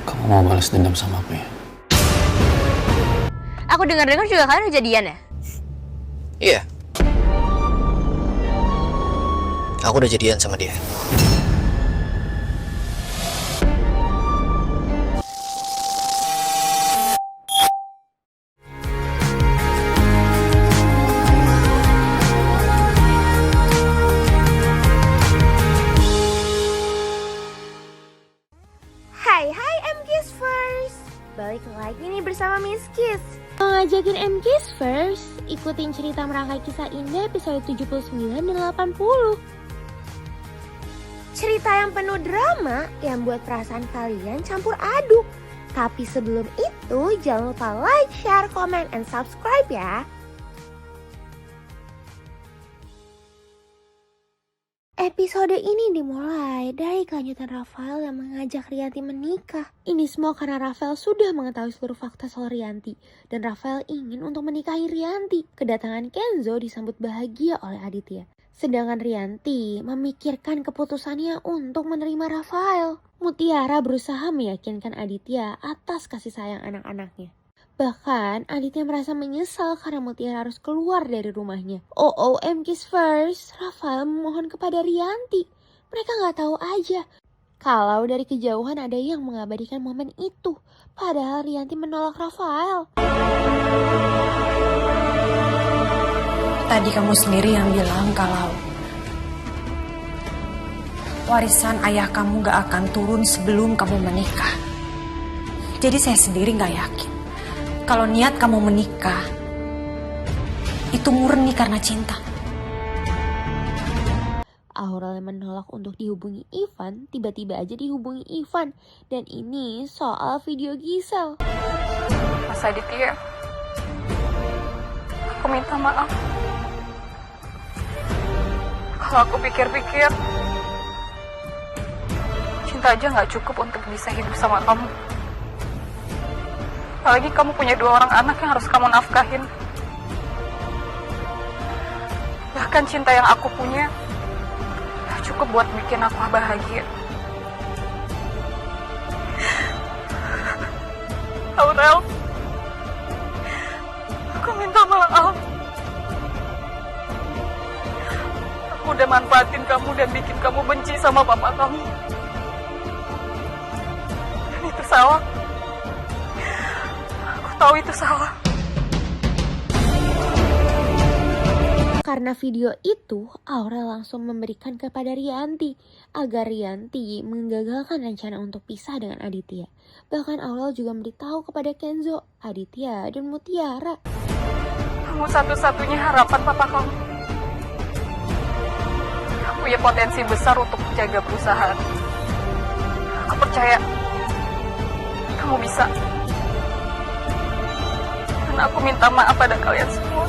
Kamu mau balas dendam sama aku ya? Aku dengar-dengar juga kalian udah jadian ya? Iya. Aku udah jadian sama dia. Hai M-Kiss First. Balik lagi nih bersama Miss Kiss. Mau ngajakin M-Kiss First ikutin cerita merangkai kisah indah episode 79 dan 80. Cerita yang penuh drama yang buat perasaan kalian campur aduk. Tapi sebelum itu jangan lupa like, share, comment, and subscribe ya. Episode ini dimulai dari kelanjutan Rafael yang mengajak Rianti menikah. Ini semua karena Rafael sudah mengetahui seluruh fakta soal Rianti. Dan Rafael ingin untuk menikahi Rianti. Kedatangan Kenzo disambut bahagia oleh Aditya. Sedangkan Rianti memikirkan keputusannya untuk menerima Rafael. Mutiara berusaha meyakinkan Aditya atas kasih sayang anak-anaknya. Bahkan Aditya merasa menyesal karena Mutiara harus keluar dari rumahnya. M-Kiss First, Rafael memohon kepada Rianti. Mereka gak tahu aja kalau dari kejauhan ada yang mengabadikan momen itu. Padahal Rianti menolak Rafael. Tadi kamu sendiri yang bilang kalau warisan ayah kamu gak akan turun sebelum kamu menikah. Jadi saya sendiri gak yakin kalau niat kamu menikah itu murni karena cinta. Aurel yang menolak untuk dihubungi Ivan, tiba-tiba aja dihubungi Ivan. Dan ini soal video Gisel. Mas Aditya, aku minta maaf. Kalau aku pikir-pikir, cinta aja gak cukup untuk bisa hidup sama kamu. Apalagi kamu punya 2 orang anak yang harus kamu nafkahin. Bahkan cinta yang aku punya gak cukup buat bikin aku bahagia. Aurel, aku minta maaf. Aku udah manfaatin kamu dan bikin kamu benci sama papa kamu. Dan itu salah. Tahu itu salah. Karena video itu, Aurel langsung memberikan kepada Rianti agar Rianti menggagalkan rencana untuk pisah dengan Aditya. Bahkan Aurel juga memberitahu kepada Kenzo, Aditya, dan Mutiara. Kamu satu-satunya harapan papa kamu. Aku punya potensi besar untuk menjaga perusahaan. Aku percaya kamu bisa. Aku minta maaf pada kalian semua.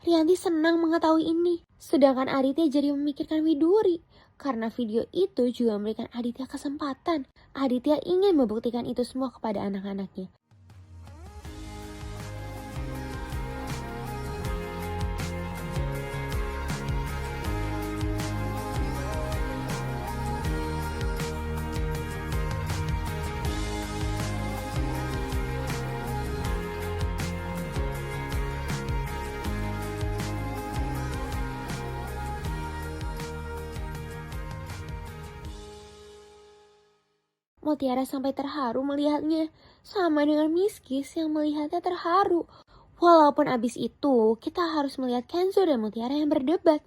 Rianti senang mengetahui ini. Sedangkan Aditya jadi memikirkan Widuri. Karena video itu juga memberikan Aditya kesempatan. Aditya ingin membuktikan itu semua kepada anak-anaknya. Mutiara sampai terharu melihatnya, sama dengan Miss Kiss yang melihatnya terharu. Walaupun abis itu, kita harus melihat Kenzo dan Mutiara yang berdebat.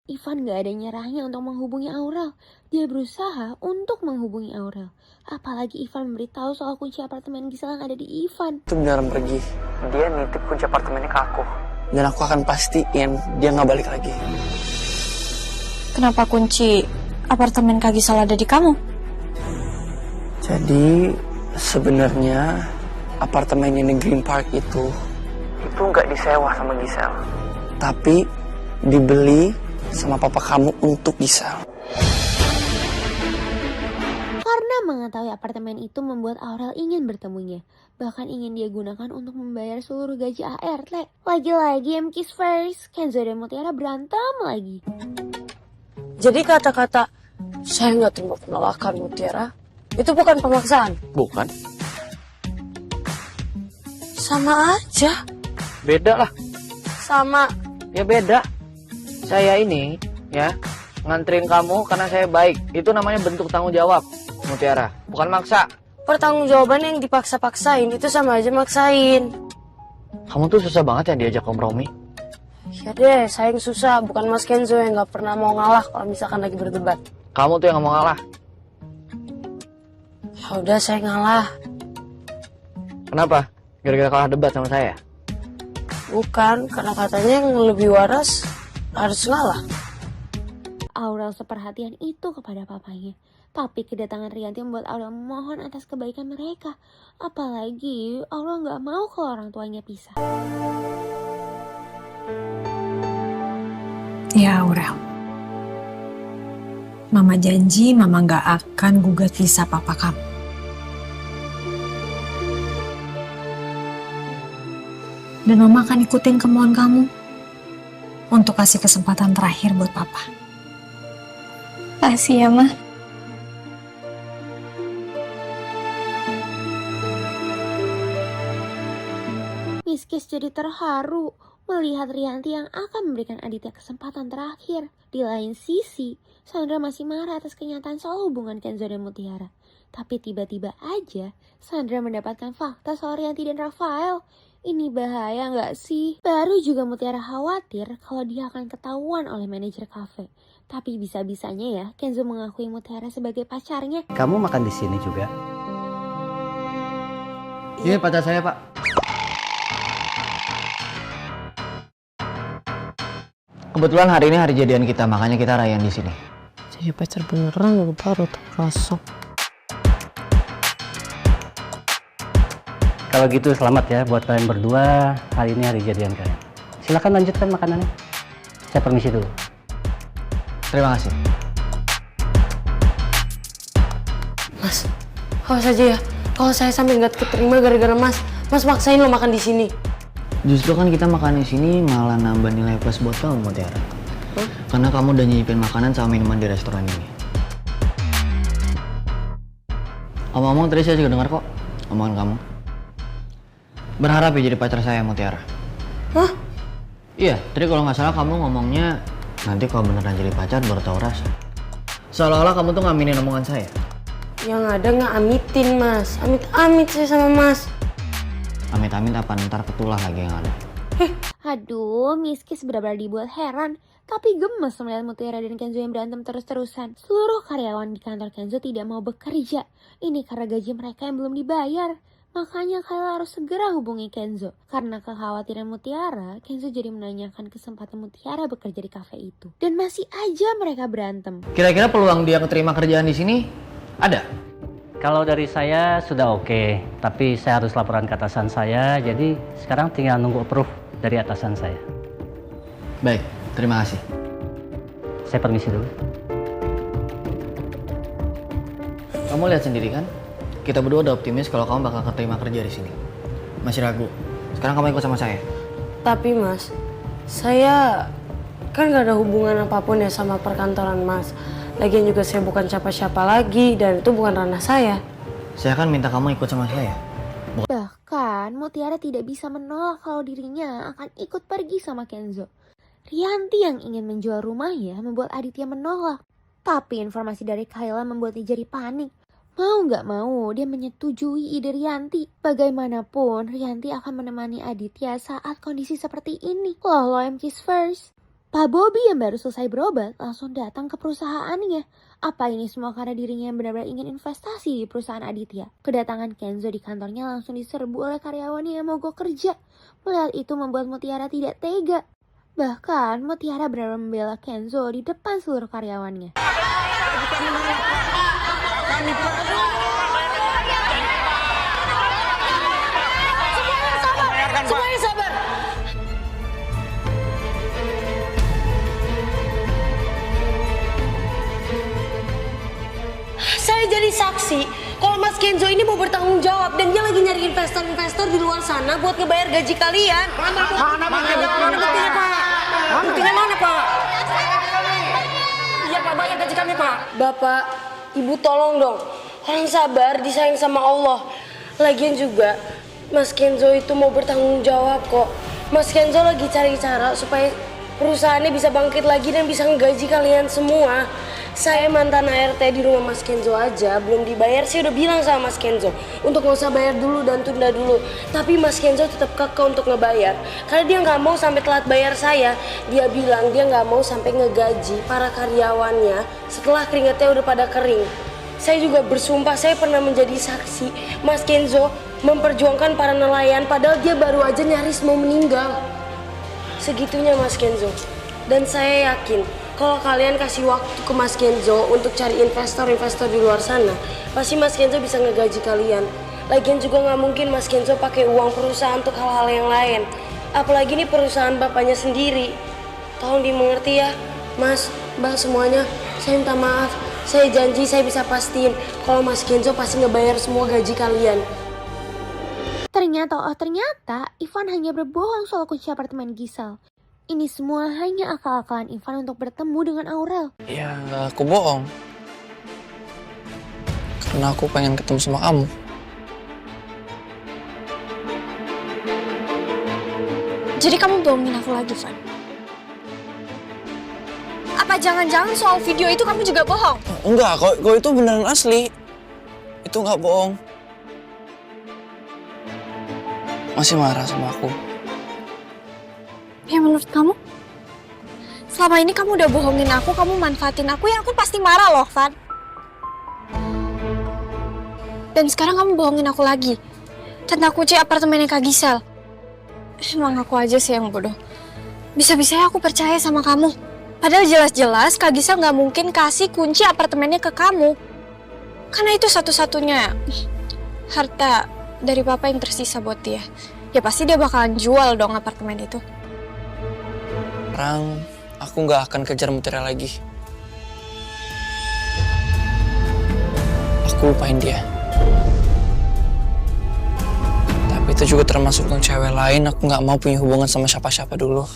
Ivan gak ada nyerahnya untuk menghubungi Aurel. Dia berusaha untuk menghubungi Aurel. Apalagi Ivan memberitahu soal kunci apartemen Gisel yang ada di Ivan. Itu beneran pergi. Dia nitip kunci apartemennya ke aku. Dan aku akan pastiin dia gak balik lagi. Kenapa kunci apartemen Kak Gisel ada di kamu? Jadi sebenarnya apartemen yang di Green Park itu itu nggak disewa sama Gisel, tapi dibeli sama papa kamu untuk Gisel. Karena mengetahui apartemen itu membuat Aurel ingin bertemunya. Bahkan ingin dia gunakan untuk membayar seluruh gaji ART. Lagi-lagi Kiss First, Kenzo dan Mutiara berantem lagi. Jadi kata-kata saya nggak terima penolakan Mutiara itu bukan pemaksaan? Bukan. Sama aja. Beda lah. Sama. Ya beda. Saya ini ya nganterin kamu karena saya baik. Itu namanya bentuk tanggung jawab, Mutiara. Bukan maksa. Pertanggungjawaban yang dipaksa-paksain itu sama aja maksain. Kamu tuh susah banget ya diajak kompromi. Ya deh, saya yang susah. Bukan Mas Kenzo yang nggak pernah mau ngalah kalau misalkan lagi berdebat. Kamu tuh yang nggak mau ngalah. Ya udah, saya ngalah. Kenapa? Gara-gara kalah debat sama saya? Bukan, karena katanya yang lebih waras harus ngalah. Aurel seperhatian itu kepada papanya. Tapi kedatangan Rianti membuat Aurel memohon atas kebaikan mereka. Apalagi Aurel nggak mau kalau orang tuanya pisah. Ya Aurel, Mama janji Mama gak akan gugat visa papa kamu. Dan Mama akan ikutin kemauan kamu untuk kasih kesempatan terakhir buat papa. Kasih ya, Ma. Miss Kiss jadi terharu melihat Rianti yang akan memberikan Aditya kesempatan terakhir. Di lain sisi, Sandra masih marah atas kenyataan soal hubungan Kenzo dan Mutiara. Tapi tiba-tiba aja, Sandra mendapatkan fakta soal Rianti dan Rafael. Ini bahaya nggak sih? Baru juga Mutiara khawatir kalau dia akan ketahuan oleh manajer kafe. Tapi bisa-bisanya ya, Kenzo mengakui Mutiara sebagai pacarnya. Kamu makan di sini juga? Ini pacar saya, Pak. Kebetulan hari ini hari jadian kita, makanya kita rayain di sini. Jadi pacar beneran baru terperosok. Kalau gitu selamat ya buat kalian berdua. Hari ini hari jadian kalian. Silakan lanjutkan makanannya. Saya permisi dulu. Terima kasih. Mas, awas aja ya. Kalau saya sampai nggak keterima gara-gara Mas maksain lo makan di sini. Justru kan kita makan di sini malah nambah nilai plus buat kamu, Mutiara. Karena kamu udah nyipin makanan sama minuman di restoran ini. Omong-omong tadi saya juga dengar kok omongan kamu. Berharap ya jadi pacar saya, Mutiara. Hah? Iya, tadi kalau nggak salah kamu ngomongnya nanti kalau beneran jadi pacar baru tahu rasa. Seolah-olah kamu tuh ngaminin omongan saya. Yang ada nggak amitin Mas. Amit-amit saya sama Mas. Amit-amit apa ntar ketulah lagi yang ada. Aduh, Miss Kiss benar-benar dibuat heran. Tapi gemes melihat Mutiara dan Kenzo yang berantem terus-terusan. Seluruh karyawan di kantor Kenzo tidak mau bekerja. Ini karena gaji mereka yang belum dibayar. Makanya Kayla harus segera hubungi Kenzo. Karena kekhawatiran Mutiara, Kenzo jadi menanyakan kesempatan Mutiara bekerja di kafe itu. Dan masih aja mereka berantem. Kira-kira peluang dia keterima kerjaan di sini ada? Kalau dari saya sudah oke, tapi saya harus laporan ke atasan saya. Jadi sekarang tinggal nunggu approve dari atasan saya. Baik, terima kasih. Saya permisi dulu. Kamu lihat sendiri kan? Kita berdua udah optimis kalau kamu bakal keterima kerja di sini. Masih ragu? Sekarang kamu ikut sama saya. Tapi Mas, saya kan gak ada hubungan apapun ya sama perkantoran Mas. Lagian juga saya bukan siapa-siapa lagi dan itu bukan ranah saya. Saya kan minta kamu ikut sama saya. Bahkan Mutiara tidak bisa menolak kalau dirinya akan ikut pergi sama Kenzo. Rianti yang ingin menjual rumahnya membuat Aditya menolak. Tapi informasi dari Kayla membuatnya jadi panik. Mau gak mau dia menyetujui ide Rianti. Bagaimanapun Rianti akan menemani Aditya saat kondisi seperti ini. Loh, Kiss First. Pak Bobby yang baru selesai berobat langsung datang ke perusahaannya. Apa ini semua karena dirinya yang benar-benar ingin investasi di perusahaan Aditya? Kedatangan Kenzo di kantornya langsung diserbu oleh karyawannya yang mogok kerja. Melihat itu membuat Mutiara tidak tega. Bahkan Mutiara benar-benar membela Kenzo di depan seluruh karyawannya. Semuanya sabar. saksi kalau Mas Kenzo ini mau bertanggung jawab dan dia lagi nyari investor-investor di luar sana buat ngebayar gaji kalian. Mana buktinya, Pak? Buktinya mana, Pak? Iya, Pak, bayar gaji kami, Pak. Bapak, Ibu tolong dong. Orang sabar, disayang sama Allah. Lagian juga, Mas Kenzo itu mau bertanggung jawab kok. Mas Kenzo lagi cari cara supaya perusahaannya bisa bangkit lagi dan bisa ngegaji kalian semua. Saya mantan ART di rumah Mas Kenzo aja, belum dibayar. Saya udah bilang sama Mas Kenzo untuk nggak usah bayar dulu dan tunda dulu. Tapi Mas Kenzo tetap kekeh untuk ngebayar. Karena dia nggak mau sampai telat bayar saya. Dia bilang dia nggak mau sampai ngegaji para karyawannya setelah keringatnya udah pada kering. Saya juga bersumpah, saya pernah menjadi saksi Mas Kenzo memperjuangkan para nelayan padahal dia baru aja nyaris mau meninggal. Segitunya Mas Kenzo. Dan saya yakin kalau kalian kasih waktu ke Mas Kenzo untuk cari investor-investor di luar sana, pasti Mas Kenzo bisa ngegaji kalian. Lagian juga nggak mungkin Mas Kenzo pakai uang perusahaan untuk hal-hal yang lain. Apalagi ini perusahaan bapaknya sendiri. Tolong dimengerti ya, Mas, Mbak semuanya. Saya minta maaf. Saya janji saya bisa pastiin kalau Mas Kenzo pasti ngebayar semua gaji kalian. Ternyata Ivan hanya berbohong soal kunci apartemen Gisel. Ini semua hanya akal-akalan Ivan untuk bertemu dengan Aurel. Ya, aku bohong. Karena aku pengen ketemu sama kamu. Jadi kamu bohongin aku lagi, Van? Apa jangan-jangan soal video itu kamu juga bohong? Enggak, kok itu beneran asli. Itu nggak bohong. Masih marah sama aku. Ya menurut kamu? Selama ini kamu udah bohongin aku, kamu manfaatin aku, ya aku pasti marah loh, Van. Dan sekarang kamu bohongin aku lagi tentang kunci apartemennya Kak Gisel. Emang aku aja sih yang bodoh. Bisa-bisanya aku percaya sama kamu. Padahal jelas-jelas Kak Gisel nggak mungkin kasih kunci apartemennya ke kamu. Karena itu satu-satunya harta dari papa yang tersisa buat dia. Ya pasti dia bakalan jual dong apartemen itu. Sekarang aku nggak akan kejar Mutiara lagi. Aku lupain dia. Tapi itu juga termasuk yang cewek lain. Aku nggak mau punya hubungan sama siapa-siapa dulu.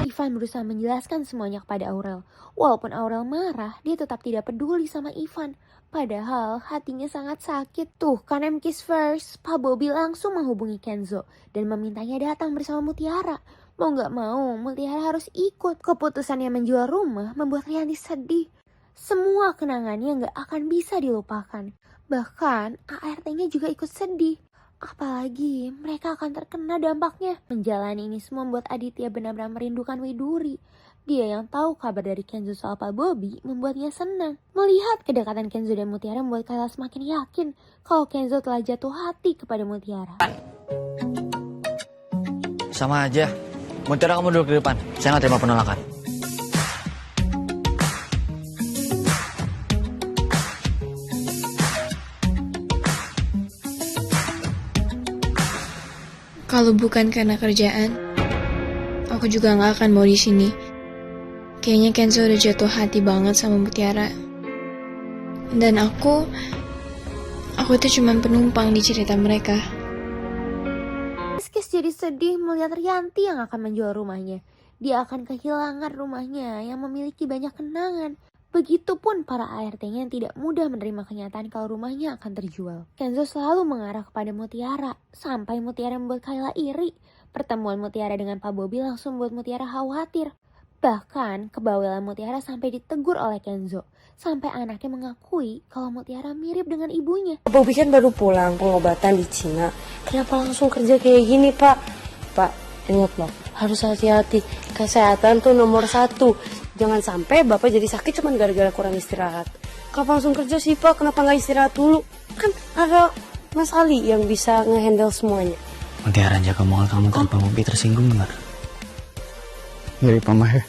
Ivan berusaha menjelaskan semuanya kepada Aurel. Walaupun Aurel marah, dia tetap tidak peduli sama Ivan. Padahal hatinya sangat sakit. Tuh kan Kiss First, Pak Bobby langsung menghubungi Kenzo dan memintanya datang bersama Mutiara. Mau gak mau, Mutiara harus ikut. Keputusannya menjual rumah membuat Rianti sedih. Semua kenangannya gak akan bisa dilupakan. Bahkan ART-nya juga ikut sedih. Apalagi mereka akan terkena dampaknya. Menjalani ini semua membuat Aditya benar-benar merindukan Widuri. Dia yang tahu kabar dari Kenzo soal Pak Bobby membuatnya senang. Melihat kedekatan Kenzo dan Mutiara membuat Kayla semakin yakin kalau Kenzo telah jatuh hati kepada Mutiara. Sama aja. Mutiara, kamu duduk di depan. Saya nggak terima penolakan. Kalau bukan karena kerjaan, aku juga nggak akan mau di sini. Kayaknya Kenzo udah jatuh hati banget sama Mutiara. Dan aku tuh cuma penumpang di cerita mereka. Kis jadi sedih melihat Rianti yang akan menjual rumahnya. Dia akan kehilangan rumahnya yang memiliki banyak kenangan. Begitupun para ART-nya yang tidak mudah menerima kenyataan kalau rumahnya akan terjual. Kenzo selalu mengarah kepada Mutiara, sampai Mutiara membuat Kayla iri. Pertemuan Mutiara dengan Pak Bobby langsung membuat Mutiara khawatir. Bahkan kebawelan Mutiara sampai ditegur oleh Kenzo. Sampai anaknya mengakui kalau Mutiara mirip dengan ibunya. Bobby kan baru pulang pengobatan di Cina. Kenapa langsung kerja kayak gini, Pak? Pak, ingat loh, harus hati-hati. Kesehatan tuh nomor 1. Jangan sampai Bapak jadi sakit cuma gara-gara kurang istirahat. Kenapa langsung kerja sih, Pak? Kenapa nggak istirahat dulu? Kan ada Mas Ali yang bisa ngehandle semuanya. Mutiara, jaga omongan kamu tanpa Bobby tersinggung, benar? Dari Pak Maher.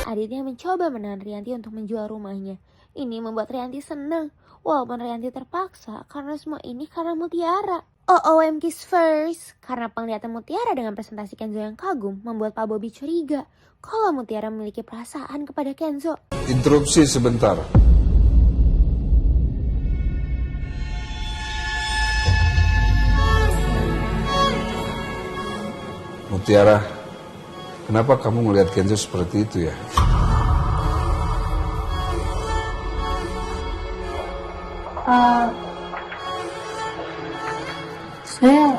Aditya mencoba menahan Rianti untuk menjual rumahnya. Ini membuat Rianti senang. Walaupun Rianti terpaksa karena semua ini karena Mutiara. OOM Kiss First, karena penglihatan Mutiara dengan presentasi Kenzo yang kagum membuat Pak Bobby curiga kalau Mutiara memiliki perasaan kepada Kenzo. Interupsi sebentar. Mutiara, kenapa kamu melihat Kenzo seperti itu ya? Saya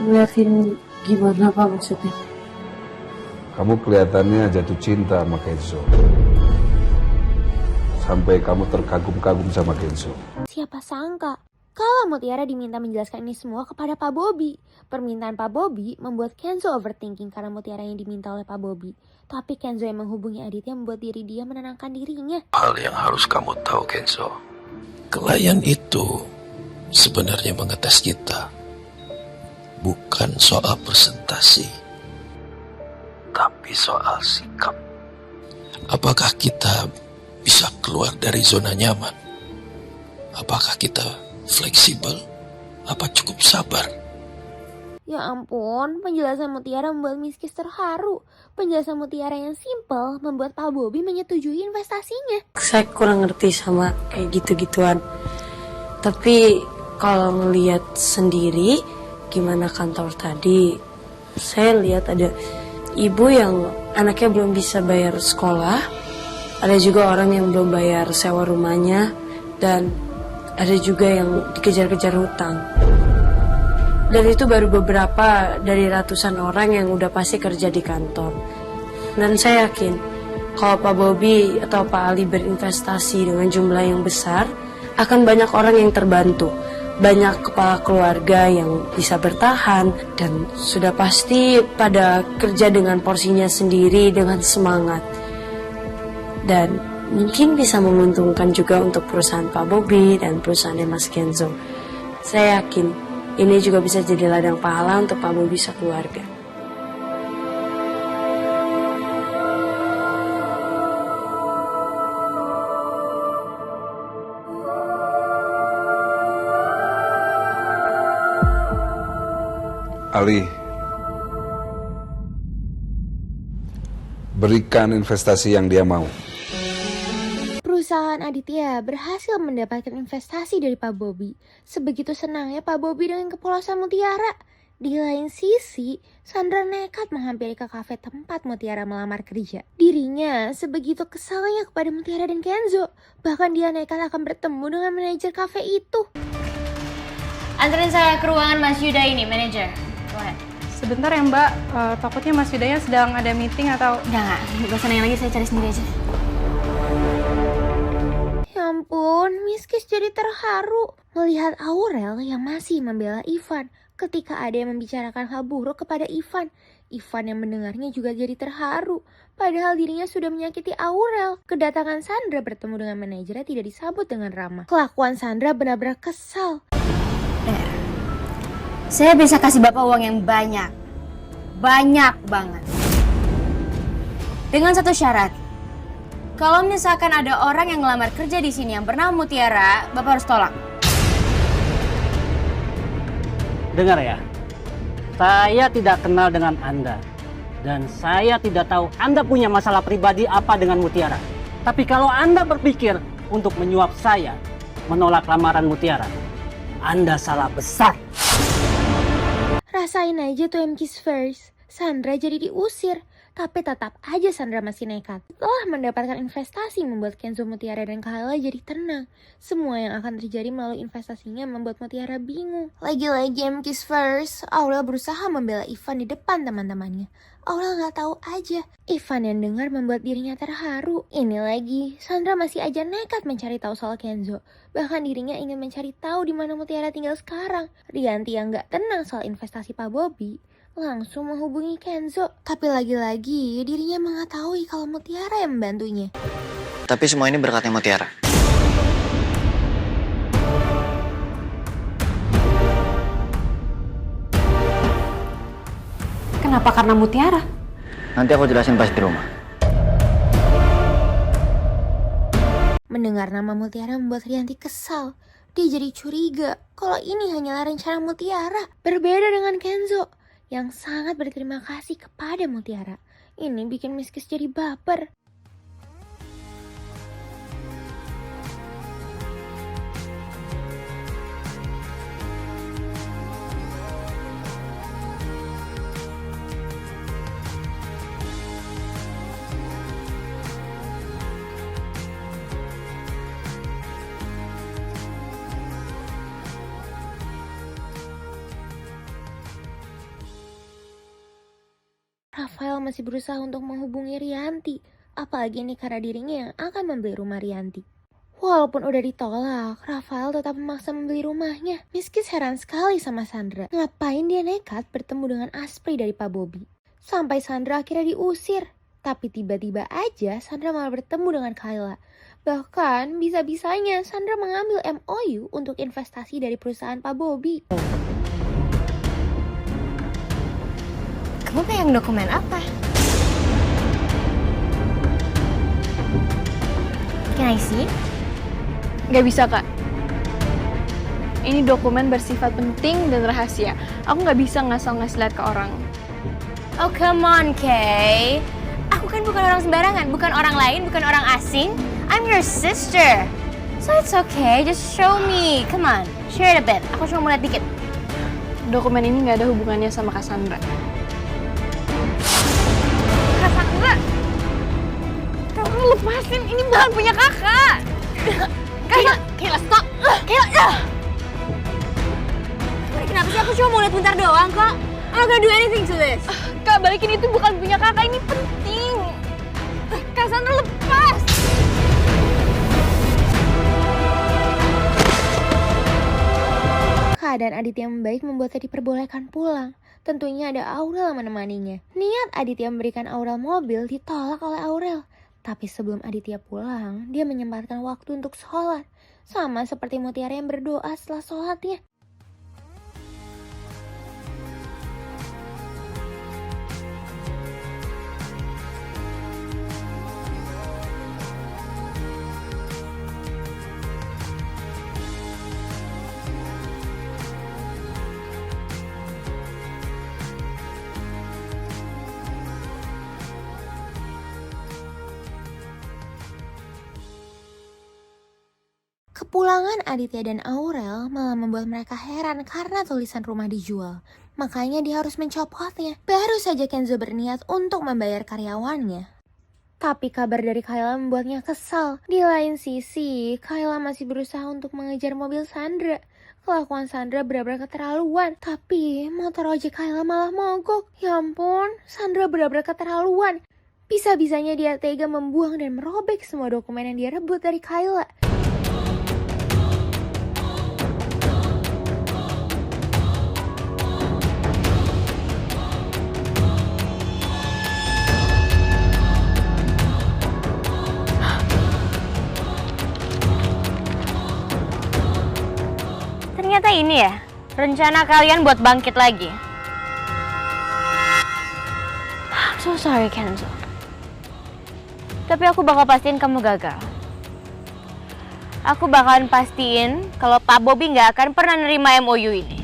ngeliatin gimana Pak maksudnya? Kamu kelihatannya jatuh cinta sama Kenzo. Sampai kamu terkagum-kagum sama Kenzo. Siapa sangka kalau Mutiara diminta menjelaskan ini semua kepada Pak Bobby. Permintaan Pak Bobby membuat Kenzo overthinking karena Mutiara yang diminta oleh Pak Bobby. Tapi Kenzo yang menghubungi Aditya membuat diri dia menenangkan dirinya. Hal yang harus kamu tahu, Kenzo. Klien itu sebenarnya mengetes kita. Bukan soal presentasi, tapi soal sikap. Apakah kita bisa keluar dari zona nyaman? Apakah kita fleksibel? Apa cukup sabar? Ya ampun, penjelasan Mutiara membuat Miss Kiss terharu. Penjelasan Mutiara yang simpel membuat Pak Bobby menyetujui investasinya. Saya kurang ngerti sama kayak gitu-gituan. Tapi kalau ngelihat sendiri, gimana kantor tadi, saya lihat ada ibu yang anaknya belum bisa bayar sekolah. Ada juga orang yang belum bayar sewa rumahnya. Dan ada juga yang dikejar-kejar hutang. Dan itu baru beberapa dari ratusan orang yang udah pasti kerja di kantor. Dan saya yakin kalau Pak Bobby atau Pak Ali berinvestasi dengan jumlah yang besar, akan banyak orang yang terbantu. Banyak kepala keluarga yang bisa bertahan dan sudah pasti pada kerja dengan porsinya sendiri dengan semangat. Dan mungkin bisa menguntungkan juga untuk perusahaan Pak Bobby dan perusahaannya Mas Kenzo. Saya yakin ini juga bisa jadi ladang pahala untuk Pak Bobby sekeluarga. Ali, berikan investasi yang dia mau. Perusahaan Aditya berhasil mendapatkan investasi dari Pak Bobby. Sebegitu senangnya Pak Bobby dengan kepolosan Mutiara. Di lain sisi, Sandra nekat menghampiri ke kafe tempat Mutiara melamar kerja. Dirinya sebegitu kesalnya kepada Mutiara dan Kenzo. Bahkan dia nekat akan bertemu dengan manajer kafe itu. Anterin saya ke ruangan Mas Yuda ini, manajer. Sebentar ya Mbak, takutnya Mas Yudanya sedang ada meeting atau... Enggak, gak usah nanya lagi, saya cari sendiri aja. Ya ampun, Miss Kiss jadi terharu melihat Aurel yang masih membela Ivan ketika ada yang membicarakan hal buruk kepada Ivan. Ivan yang mendengarnya juga jadi terharu, padahal dirinya sudah menyakiti Aurel. Kedatangan Sandra bertemu dengan manajernya tidak disambut dengan ramah. Kelakuan Sandra benar-benar kesal. Saya bisa kasih Bapak uang yang banyak. Banyak banget. Dengan satu syarat. Kalau misalkan ada orang yang ngelamar kerja di sini yang bernama Mutiara, Bapak harus tolak. Dengar ya, saya tidak kenal dengan Anda. Dan saya tidak tahu Anda punya masalah pribadi apa dengan Mutiara. Tapi kalau Anda berpikir untuk menyuap saya, menolak lamaran Mutiara, Anda salah besar. Rasain aja tuh Kiss First. Sandra jadi diusir. Tapi tetap aja Sandra masih nekat. Setelah mendapatkan investasi membuat Kenzo, Mutiara, dan Kayla jadi tenang. Semua yang akan terjadi melalui investasinya membuat Mutiara bingung. Lagi-lagi Kiss First, Aurel berusaha membela Ivan di depan teman-temannya. Aurel gak tahu aja. Ivan yang dengar membuat dirinya terharu. Ini lagi, Sandra masih aja nekat mencari tahu soal Kenzo. Bahkan dirinya ingin mencari tahu di mana Mutiara tinggal sekarang. Rianti yang gak tenang soal investasi Pak Bobby langsung menghubungi Kenzo. Tapi lagi-lagi dirinya mengetahui kalau Mutiara yang membantunya. Tapi semua ini berkatnya Mutiara. Kenapa karena Mutiara? Nanti aku jelasin pas di rumah. Mendengar nama Mutiara membuat Rianti kesal. Dia jadi curiga kalau ini hanyalah rencana Mutiara. Berbeda dengan Kenzo yang sangat berterima kasih kepada Mutiara. Ini bikin Miskis jadi baper. Rafael masih berusaha untuk menghubungi Rianti, apalagi ini karena dirinya yang akan membeli rumah Rianti. Walaupun udah ditolak, Rafael tetap memaksa membeli rumahnya. Miskis heran sekali sama Sandra. Ngapain dia nekat bertemu dengan Aspri dari Pak Bobby? Sampai Sandra akhirnya diusir. Tapi tiba-tiba aja Sandra malah bertemu dengan Kayla. Bahkan bisa-bisanya Sandra mengambil MOU untuk investasi dari perusahaan Pak Bobby. Kamu pegang dokumen apa? Can I see? Gak bisa, Kak. Ini dokumen bersifat penting dan rahasia. Aku gak bisa ngasal ngasih lihat ke orang. Oh, come on, Kay. Aku kan bukan orang sembarangan, bukan orang lain, bukan orang asing. I'm your sister. So it's okay, just show me. Come on, share it a bit. Aku cuma mau lihat dikit. Dokumen ini gak ada hubungannya sama Cassandra. Cassandra? Kamu lepasin, ini bukan punya kakak. Kayla, stop. Kayla. Kenapa sih? Aku cuma mau lihat bentar doang kok. I'm not gonna do anything to this. Kak, balikin itu bukan punya kakak, ini penting. Cassandra, lepas. Keadaan Aditya membaik membuatnya diperbolehkan pulang. Tentunya ada Aurel yang menemaninya. Niat Aditya memberikan Aurel mobil ditolak oleh Aurel. Tapi sebelum Aditya pulang, dia menyempatkan waktu untuk sholat. Sama seperti Mutiara yang berdoa setelah sholatnya. Kepulangan Aditya dan Aurel malah membuat mereka heran karena tulisan rumah dijual. Makanya dia harus mencopotnya. Baru saja Kenzo berniat untuk membayar karyawannya. Tapi kabar dari Kayla membuatnya kesal. Di lain sisi, Kayla masih berusaha untuk mengejar mobil Sandra. Kelakuan Sandra benar-benar keterlaluan. Tapi motor ojek Kayla malah mogok. Ya ampun, Sandra benar-benar keterlaluan. Bisa-bisanya dia tega membuang dan merobek semua dokumen yang dia rebut dari Kayla. Ternyata ini ya, rencana kalian buat bangkit lagi. I'm so sorry, Kenzo. Tapi aku bakal pastiin kamu gagal. Aku bakalan pastiin kalau Pak Bobby nggak akan pernah nerima MOU ini.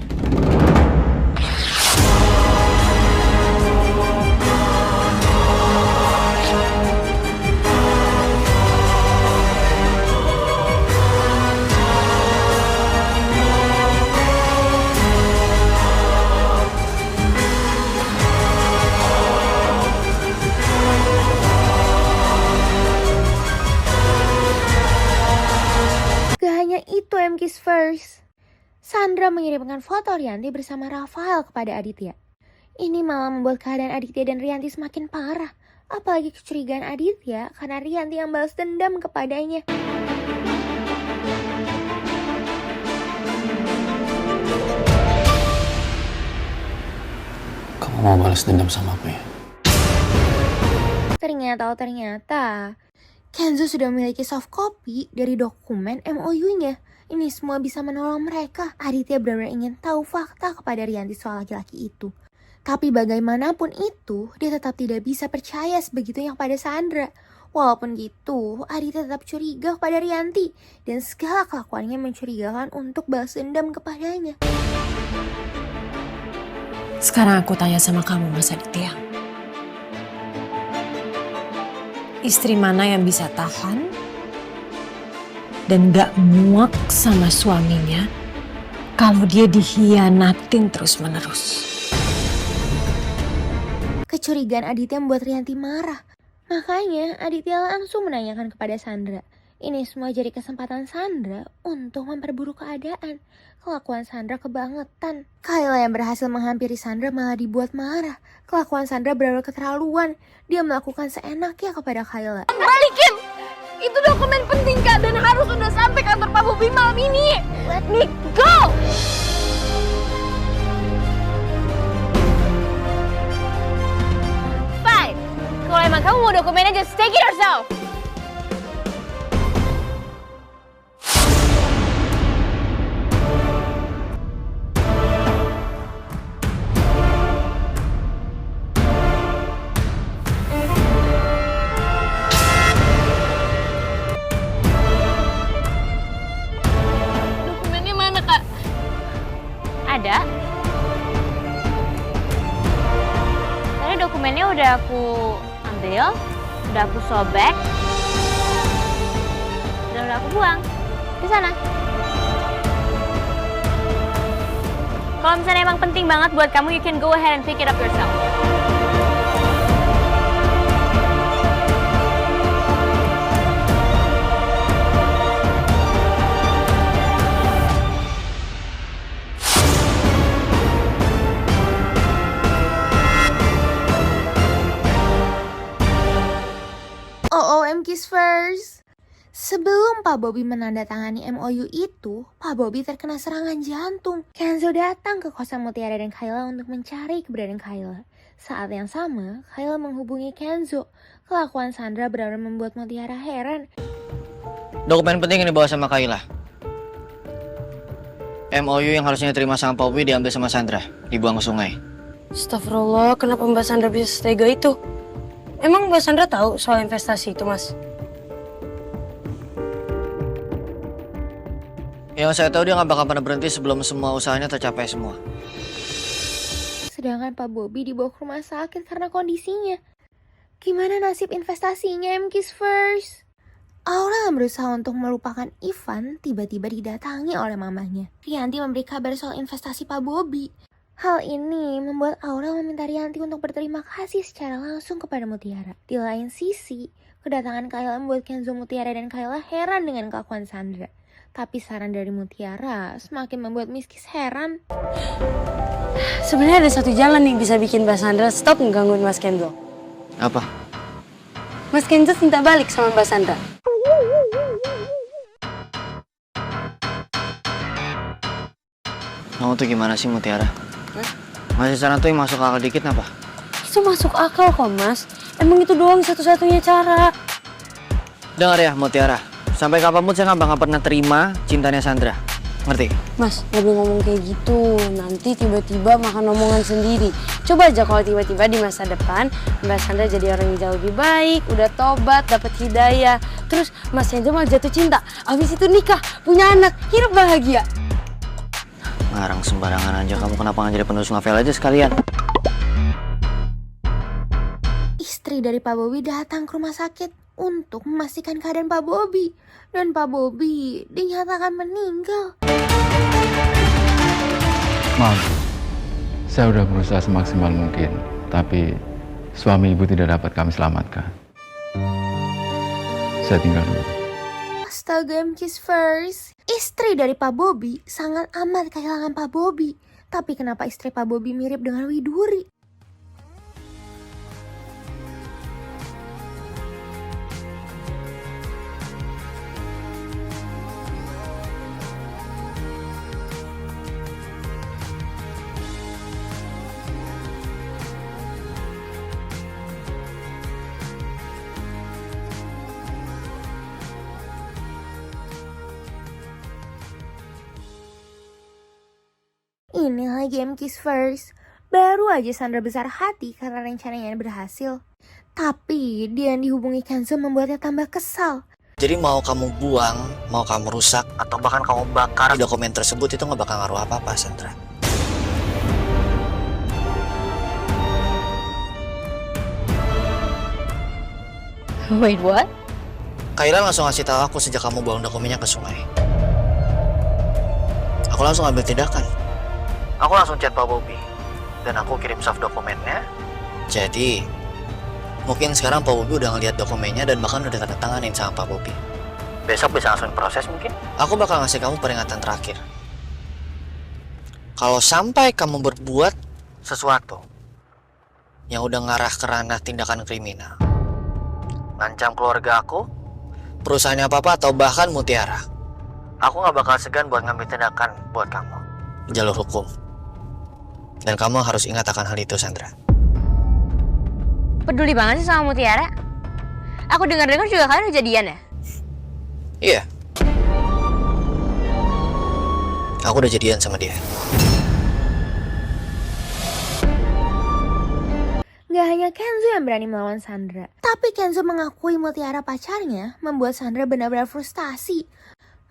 Itu MK's first. Sandra mengirimkan foto Rianti bersama Rafael kepada Aditya. Ini malah membuat keadaan Aditya dan Rianti semakin parah. Apalagi kecurigaan Aditya karena Rianti yang balas dendam kepadanya. Kamu mau balas dendam sama aku ya? Ternyata Kenzo sudah memiliki soft copy dari dokumen MOU-nya. Ini semua bisa menolong mereka. Aditya benar-benar ingin tahu fakta kepada Rianti soal laki-laki itu. Tapi bagaimanapun itu, dia tetap tidak bisa percaya sebegitunya pada Sandra. Walaupun gitu, Aditya tetap curiga kepada Rianti dan segala kelakuannya mencurigakan untuk balas dendam kepadanya. Sekarang aku tanya sama kamu, Mas Aditya. Istri mana yang bisa tahan dan gak muak sama suaminya kalau dia dikhianatin terus-menerus? Kecurigaan Aditya membuat Rianti marah. Makanya Aditya langsung menanyakan kepada Sandra. Ini semua jadi kesempatan Sandra untuk memperburuk keadaan. Kelakuan Sandra kebangetan. Kayla yang berhasil menghampiri Sandra malah dibuat marah. Kelakuan Sandra benar-benar keterlaluan. Dia melakukan seenaknya kepada Kayla. Balikin! Itu dokumen penting Kak dan harus udah sampai kantor Pak Bobi malam ini. Let me go! Fine. Kalau emang kamu mau dokumennya, just take it yourself. Dokumennya mana Kak? Ada. Tadi dokumennya udah aku ambil, udah aku sobek, dan udah aku buang di sana. Kalau misalnya emang penting banget buat kamu, you can go ahead and pick it up yourself. OOM Kiss First. Sebelum Pak Bobi menandatangani MOU itu, Pak Bobi terkena serangan jantung. Kenzo datang ke kosan Mutiara dan Kayla untuk mencari keberadaan Kayla. Saat yang sama, Kayla menghubungi Kenzo. Kelakuan Sandra benar-benar membuat Mutiara heran. Dokumen penting yang dibawa sama Kayla. MOU yang harusnya diterima sama Pak Bobi diambil sama Sandra, dibuang ke sungai. Astagfirullah, kenapa Mbak Sandra bisa setega itu? Emang Mbak Sandra tahu soal investasi itu, Mas? Yang saya tahu dia nggak bakal pernah berhenti sebelum semua usahanya tercapai semua. Sedangkan Pak Bobi dibawa ke rumah sakit karena kondisinya. Gimana nasib investasinya Kiss First? Aura yang berusaha untuk melupakan Ivan tiba-tiba didatangi oleh mamanya. Rianti memberi kabar soal investasi Pak Bobi. Hal ini membuat Aura meminta Rianti untuk berterima kasih secara langsung kepada Mutiara. Di lain sisi, kedatangan Kayla membuat Kenzo, Mutiara, dan Kayla heran dengan kelakuan Sandra. Tapi saran dari Mutiara semakin membuat Miss Kiss heran. Sebenarnya ada satu jalan yang bisa bikin Mbak Sandra stop menggangguin Mas Kenzo. Apa? Mas Kenzo minta balik sama Mbak Sandra. Kamu tuh gimana sih Mutiara? Masih saran tuh yang masuk akal dikit apa? Itu masuk akal kok, Mas. Emang itu doang satu-satunya cara. Dengar ya Mutiara, sampai kapanpun saya nggak bakal pernah terima cintanya Sandra. Ngerti? Mas, gak boleh ngomong kayak gitu. Nanti tiba-tiba makan omongan sendiri. Coba aja kalau tiba-tiba di masa depan Mbak Sandra jadi orang yang jauh lebih baik, udah tobat, dapat hidayah. Terus Mas Kenzo malah jatuh cinta. Abis itu nikah, punya anak, hidup bahagia. Ngarang sembarangan aja, kamu kenapa nggak jadi penulis novel aja sekalian? Istri dari Pak Bobi datang ke rumah sakit untuk memastikan keadaan Pak Bobi. Dan Pak Bobi dinyatakan meninggal. Maaf, saya udah berusaha semaksimal mungkin, tapi suami ibu tidak dapat kami selamatkan. Saya tinggal dulu. Astaga, Kiss First. Istri dari Pak Bobi sangat amat kehilangan Pak Bobi. Tapi kenapa istri Pak Bobi mirip dengan Widuri? Inilah game Kiss First. Baru aja Sandra besar hati karena rencananya berhasil. Tapi dia yang dihubungi Kenzo membuatnya tambah kesal. Jadi mau kamu buang, mau kamu rusak, atau bahkan kamu bakar dokumen tersebut itu nggak bakal ngaruh apa-apa, Sandra. Wait, what? Kayla langsung ngasih tahu aku sejak kamu buang dokumennya ke sungai. Aku langsung ambil tindakan. Aku langsung chat Pak Bobby. Dan aku kirim soft dokumennya. Jadi, mungkin sekarang Pak Bobby udah ngeliat dokumennya dan bahkan udah tanda tanganin sama Pak Bobby. Besok bisa langsung proses mungkin. Aku bakal ngasih kamu peringatan terakhir. Kalau sampai kamu berbuat sesuatu yang udah ngarah ke ranah tindakan kriminal, ngancam keluarga aku, perusahaannya papa, atau bahkan Mutiara, aku gak bakal segan buat ngambil tindakan buat kamu jalur hukum. Dan kamu harus ingat akan hal itu, Sandra. Peduli banget sih sama Mutiara. Aku dengar-dengar juga kalian udah jadian ya? Iya. Aku udah jadian sama dia. Gak hanya Kenzo yang berani melawan Sandra, tapi Kenzo mengakui Mutiara pacarnya membuat Sandra benar-benar frustasi.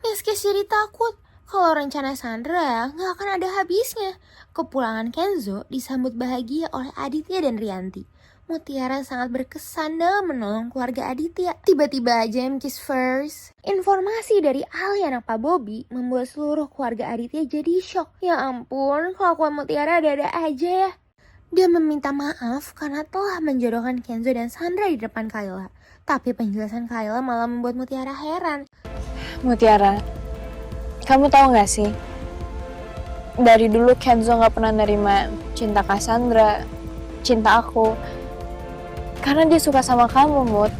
Meski jadi takut kalau rencana Sandra gak akan ada habisnya. Kepulangan Kenzo disambut bahagia oleh Aditya dan Rianti. Mutiara sangat berkesan dalam menolong keluarga Aditya. Tiba-tiba aja kiss first. Informasi dari Ali anak Pak Bobby membuat seluruh keluarga Aditya jadi shock. Ya ampun, kelakuan Mutiara ada-ada aja ya. Dia meminta maaf karena telah menjodohkan Kenzo dan Sandra di depan Kayla. Tapi penjelasan Kayla malah membuat Mutiara heran. Mutiara, kamu tahu gak sih? Dari dulu Kenzo gak pernah nerima cinta Cassandra, cinta aku. Karena dia suka sama kamu, Mut.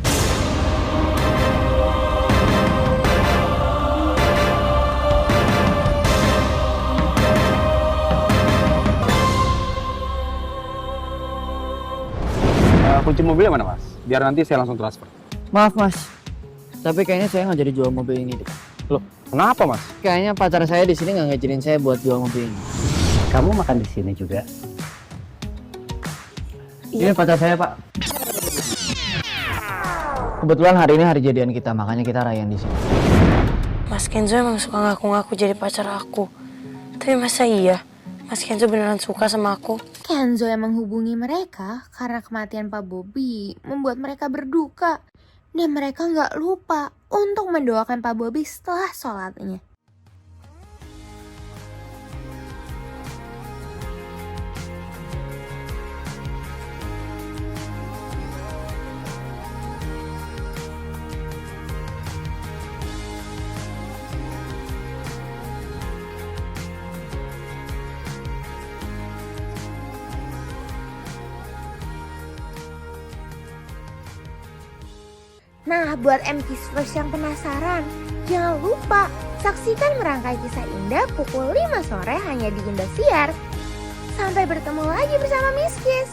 Kunci mobilnya mana, Mas? Biar nanti saya langsung transfer. Maaf, Mas. Tapi kayaknya saya nggak jadi jual mobil ini deh. Loh, kenapa, Mas? Kayaknya pacar saya di sini nggak ngizinin saya buat jual mobil ini. Kamu makan di sini juga? Ini pacar saya, Pak. Kebetulan hari ini hari jadian kita, makanya kita rayain di sini. Mas Kenzo emang suka ngaku-ngaku jadi pacar aku. Tapi masa iya? Mas Kenzo beneran suka sama aku? Kenzo yang menghubungi mereka karena kematian Pak Bobby membuat mereka berduka. Dan mereka nggak lupa untuk mendoakan Pak Bobby setelah sholatnya. Nah, buat MKissFirst yang penasaran, jangan lupa saksikan merangkai kisah indah pukul 5 sore hanya di Indosiar. Sampai bertemu lagi bersama Miss Kiss.